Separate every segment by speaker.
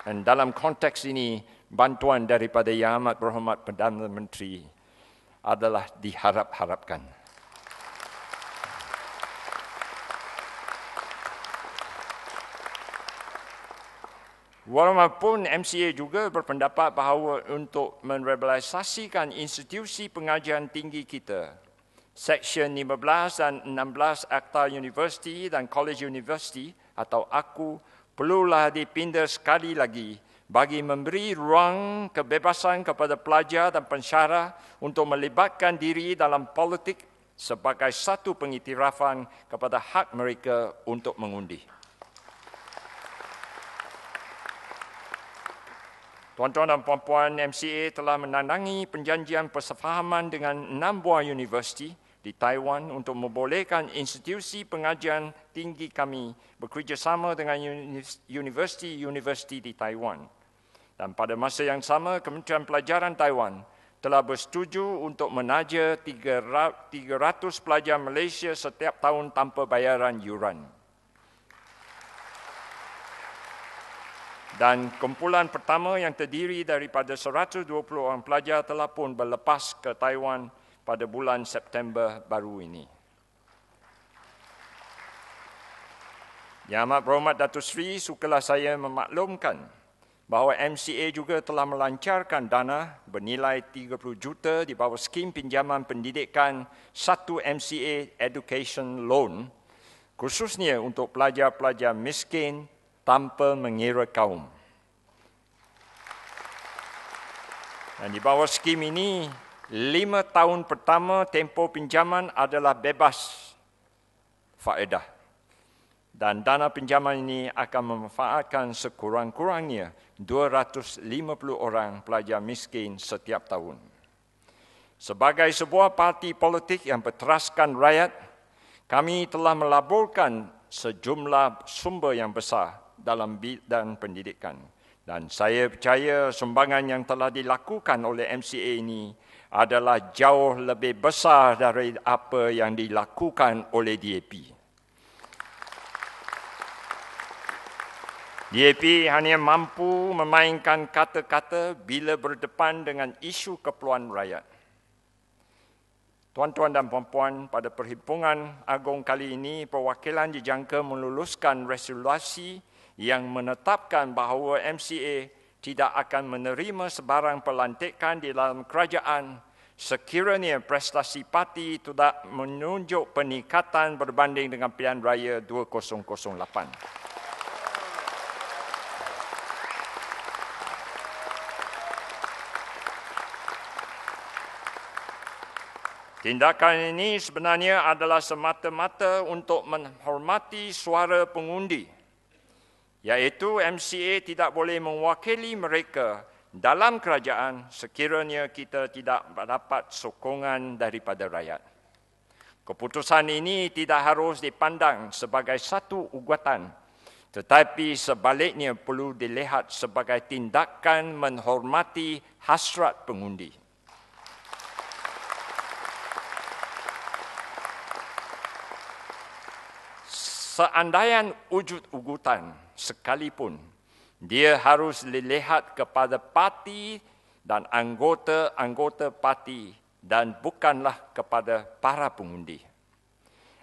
Speaker 1: Dan dalam konteks ini, bantuan daripada Yang Amat Berhormat Perdana Menteri adalah diharap-harapkan. Walaupun MCA juga berpendapat bahawa untuk merealisasikan institusi pengajian tinggi kita, Seksyen 15 dan 16 Akta Universiti dan College University atau AKU perlulah dipindah sekali lagi bagi memberi ruang kebebasan kepada pelajar dan pensyarah untuk melibatkan diri dalam politik sebagai satu pengiktirafan kepada hak mereka untuk mengundi. Tuan-tuan dan puan-puan, MCA telah menandangi perjanjian persefahaman dengan 6 buah universiti di Taiwan untuk membolehkan institusi pengajian tinggi kami bekerjasama dengan universiti-universiti di Taiwan. Dan pada masa yang sama, Kementerian Pelajaran Taiwan telah bersetuju untuk menaja 300 pelajar Malaysia setiap tahun tanpa bayaran yuran. Dan kumpulan pertama yang terdiri daripada 120 orang pelajar telah pun berlepas ke Taiwan pada bulan September baru ini. Yang Amat Berhormat Datuk Seri, sukalah saya memaklumkan bahawa MCA juga telah melancarkan dana bernilai 30 juta di bawah skim pinjaman pendidikan 1 MCA Education Loan, khususnya untuk pelajar-pelajar miskin tanpa mengira kaum. Dan di bawah skim ini, 5 tahun pertama tempoh pinjaman adalah bebas faedah. Dan dana pinjaman ini akan memanfaatkan sekurang-kurangnya 250 orang pelajar miskin setiap tahun. Sebagai sebuah parti politik yang berteraskan rakyat, kami telah melaburkan sejumlah sumber yang besar dalam bidang pendidikan. Dan saya percaya sumbangan yang telah dilakukan oleh MCA ini adalah jauh lebih besar dari apa yang dilakukan oleh DAP. DAP hanya mampu memainkan kata-kata bila berdepan dengan isu keperluan rakyat. Tuan-tuan dan puan-puan, pada Perhimpunan Agung kali ini, perwakilan dijangka meluluskan resolusi yang menetapkan bahawa MCA tidak akan menerima sebarang pelantikan di dalam kerajaan sekiranya prestasi parti tidak menunjuk peningkatan berbanding dengan pilihan raya 2008. Tindakan ini sebenarnya adalah semata-mata untuk menghormati suara pengundi, iaitu MCA tidak boleh mewakili mereka dalam kerajaan sekiranya kita tidak mendapat sokongan daripada rakyat. Keputusan ini tidak harus dipandang sebagai satu ugatan, tetapi sebaliknya perlu dilihat sebagai tindakan menghormati hasrat pengundi. Seandainya wujud-wujudan sekalipun, dia harus dilihat kepada parti dan anggota-anggota parti dan bukanlah kepada para pengundi.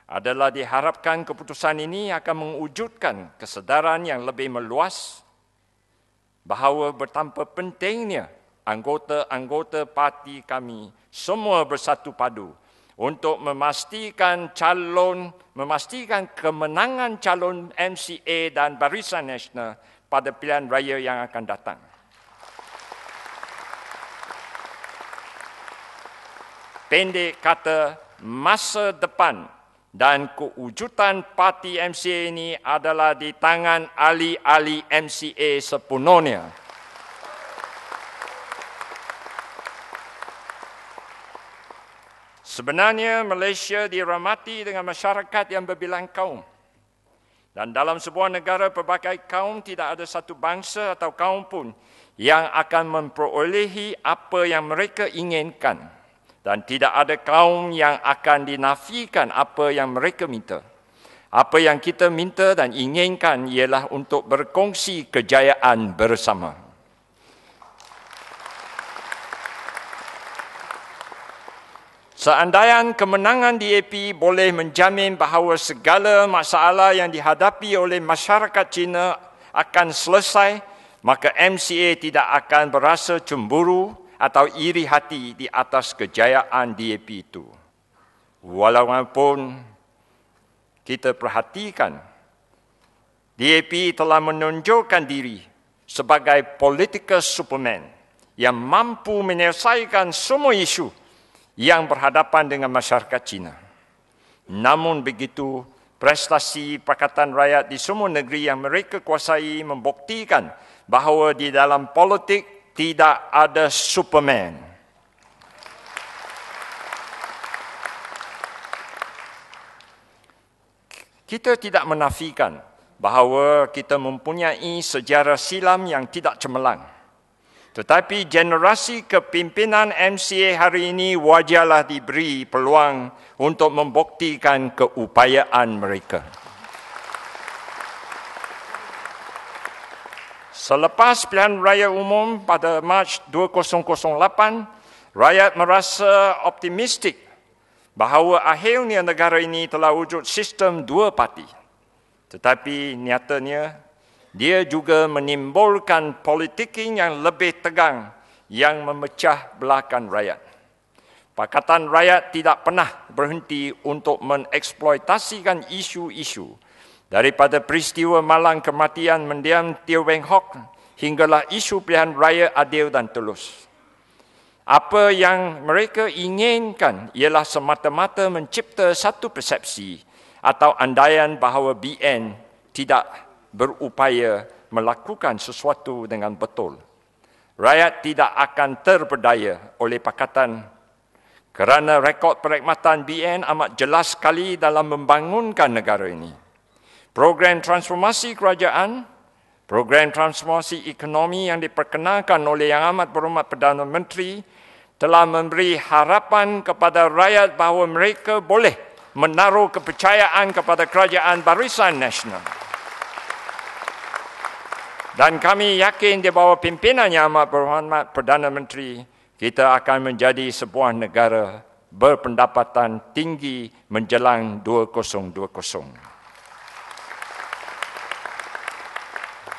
Speaker 1: Adalah diharapkan keputusan ini akan mewujudkan kesedaran yang lebih meluas bahawa betapa pentingnya anggota-anggota parti kami semua bersatu padu untuk memastikan kemenangan calon MCA dan Barisan Nasional pada pilihan raya yang akan datang. Pendek kata, masa depan dan kewujudan parti MCA ini adalah di tangan ahli-ahli MCA sepenuhnya. Sebenarnya Malaysia dirahmati dengan masyarakat yang berbilang kaum. Dan dalam sebuah negara pelbagai kaum, tidak ada satu bangsa atau kaum pun yang akan memperolehi apa yang mereka inginkan. Dan tidak ada kaum yang akan dinafikan apa yang mereka minta. Apa yang kita minta dan inginkan ialah untuk berkongsi kejayaan bersama. Seandainya kemenangan DAP boleh menjamin bahawa segala masalah yang dihadapi oleh masyarakat Cina akan selesai, maka MCA tidak akan berasa cemburu atau iri hati di atas kejayaan DAP itu. Walaupun kita perhatikan, DAP telah menunjukkan diri sebagai political superman yang mampu menyelesaikan semua isu yang berhadapan dengan masyarakat Cina. Namun begitu, prestasi Pakatan Rakyat di semua negeri yang mereka kuasai membuktikan bahawa di dalam politik tidak ada Superman. Kita tidak menafikan bahawa kita mempunyai sejarah silam yang tidak cemerlang. Tetapi generasi kepimpinan MCA hari ini wajarlah diberi peluang untuk membuktikan keupayaan mereka. Selepas pilihan raya umum pada Mac 2008, rakyat merasa optimistik bahawa akhirnya negara ini telah wujud sistem dua parti. Tetapi nyatanya, dia juga menimbulkan politiking yang lebih tegang yang memecah belahkan rakyat. Pakatan Rakyat tidak pernah berhenti untuk mengeksploitasikan isu-isu daripada peristiwa malang kematian mendiang Teo Weng Hock hinggalah isu pilihan raya adil dan tulus. Apa yang mereka inginkan ialah semata-mata mencipta satu persepsi atau andaian bahawa BN tidak berupaya melakukan sesuatu dengan betul. Rakyat tidak akan terpedaya oleh pakatan kerana rekod perkhidmatan BN amat jelas sekali dalam membangunkan negara ini. Program transformasi kerajaan, program transformasi ekonomi yang diperkenalkan oleh Yang Amat Berhormat Perdana Menteri telah memberi harapan kepada rakyat bahawa mereka boleh menaruh kepercayaan kepada Kerajaan Barisan Nasional. Dan kami yakin di bawah pimpinan Yang Amat Berhormat Perdana Menteri, kita akan menjadi sebuah negara berpendapatan tinggi menjelang 2020.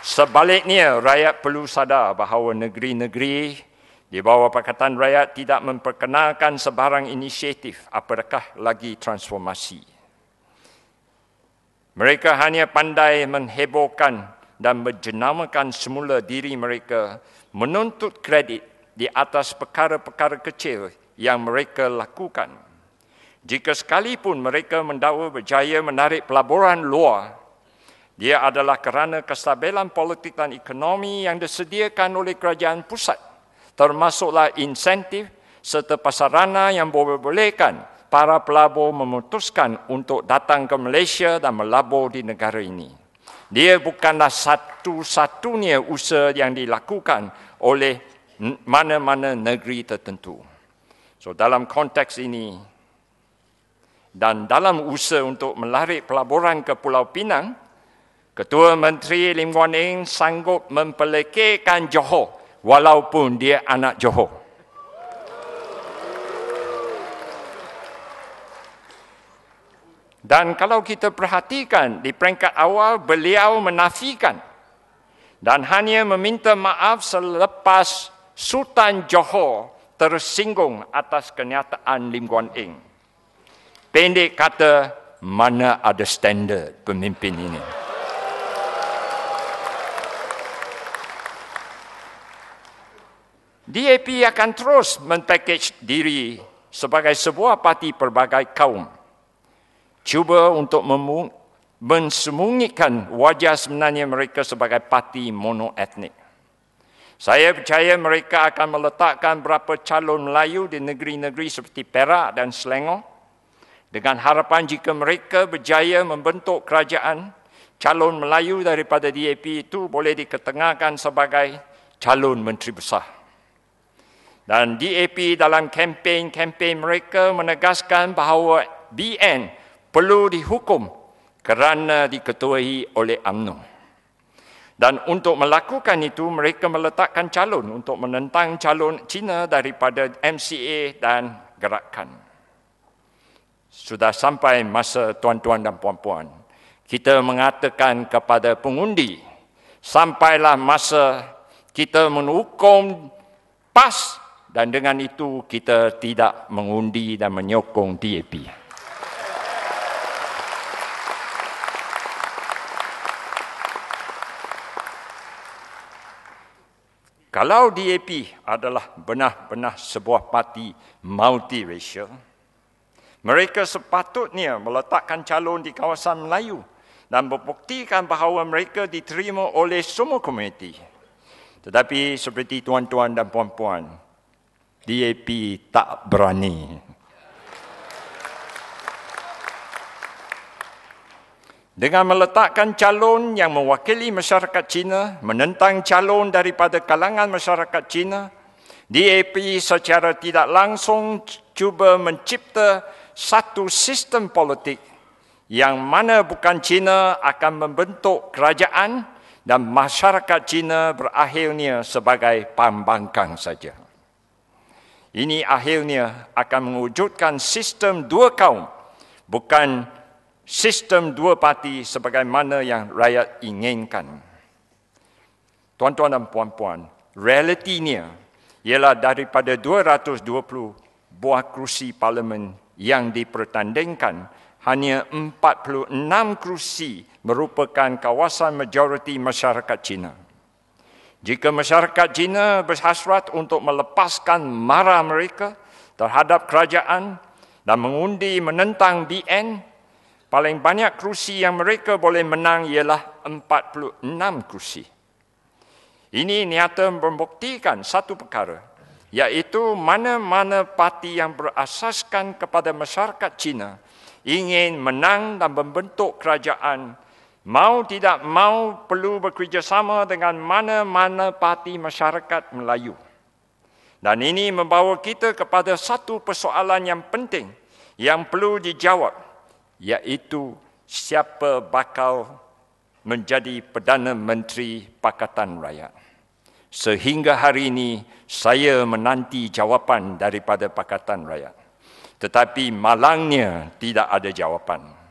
Speaker 1: Sebaliknya, rakyat perlu sadar bahawa negeri-negeri di bawah Pakatan Rakyat tidak memperkenalkan sebarang inisiatif, apatah lagi transformasi. Mereka hanya pandai menghebohkan dan menjenamakan semula diri mereka, menuntut kredit di atas perkara-perkara kecil yang mereka lakukan. Jika sekalipun mereka mendakwa berjaya menarik pelaburan luar, dia adalah kerana kestabilan politik dan ekonomi yang disediakan oleh kerajaan pusat, termasuklah insentif serta pasarana yang membolehkan para pelabur memutuskan untuk datang ke Malaysia dan melabur di negara ini. Dia bukanlah satu-satunya usaha yang dilakukan oleh mana-mana negeri tertentu. So dalam konteks ini dan dalam usaha untuk menarik pelaburan ke Pulau Pinang, Ketua Menteri Lim Guan Eng sanggup mempelekehkan Johor walaupun dia anak Johor. Dan kalau kita perhatikan di peringkat awal, beliau menafikan dan hanya meminta maaf selepas Sultan Johor tersinggung atas kenyataan Lim Guan Eng. Pendek kata, mana ada standard pemimpin ini. DAP akan terus men-package diri sebagai sebuah parti pelbagai kaum, cuba untuk mensembunyikan wajah sebenarnya mereka sebagai parti monoetnik. Saya percaya mereka akan meletakkan beberapa calon Melayu di negeri-negeri seperti Perak dan Selangor, dengan harapan jika mereka berjaya membentuk kerajaan, calon Melayu daripada DAP itu boleh diketengahkan sebagai calon menteri besar. Dan DAP dalam kempen-kempen mereka menegaskan bahawa BN perlu dihukum kerana diketuai oleh UMNO. Dan untuk melakukan itu, mereka meletakkan calon untuk menentang calon China daripada MCA dan gerakan. Sudah sampai masa tuan-tuan dan puan-puan, kita mengatakan kepada pengundi, sampailah masa kita menghukum PAS dan dengan itu kita tidak mengundi dan menyokong DAP. Kalau DAP adalah benar-benar sebuah parti multiracial, mereka sepatutnya meletakkan calon di kawasan Melayu dan membuktikan bahawa mereka diterima oleh semua komuniti. Tetapi seperti tuan-tuan dan puan-puan, DAP tak berani. Dengan meletakkan calon yang mewakili masyarakat Cina, menentang calon daripada kalangan masyarakat Cina, DAP secara tidak langsung cuba mencipta satu sistem politik yang mana bukan Cina akan membentuk kerajaan dan masyarakat Cina berakhirnya sebagai pembangkang saja. Ini akhirnya akan mewujudkan sistem dua kaum, bukan sistem dua parti sebagaimana yang rakyat inginkan. Tuan-tuan dan puan-puan, realitinya ialah daripada 220 buah kerusi parlimen yang dipertandingkan, hanya 46 kerusi merupakan kawasan majoriti masyarakat Cina. Jika masyarakat Cina berhasrat untuk melepaskan mara mereka terhadap kerajaan dan mengundi menentang BN, paling banyak kerusi yang mereka boleh menang ialah 46 kerusi. Ini nyata membuktikan satu perkara, iaitu mana-mana parti yang berasaskan kepada masyarakat Cina ingin menang dan membentuk kerajaan, mau tidak mau perlu bekerjasama dengan mana-mana parti masyarakat Melayu. Dan ini membawa kita kepada satu persoalan yang penting yang perlu dijawab, iaitu siapa bakal menjadi Perdana Menteri Pakatan Rakyat. Sehingga hari ini saya menanti jawapan daripada Pakatan Rakyat. Tetapi malangnya tidak ada jawapan.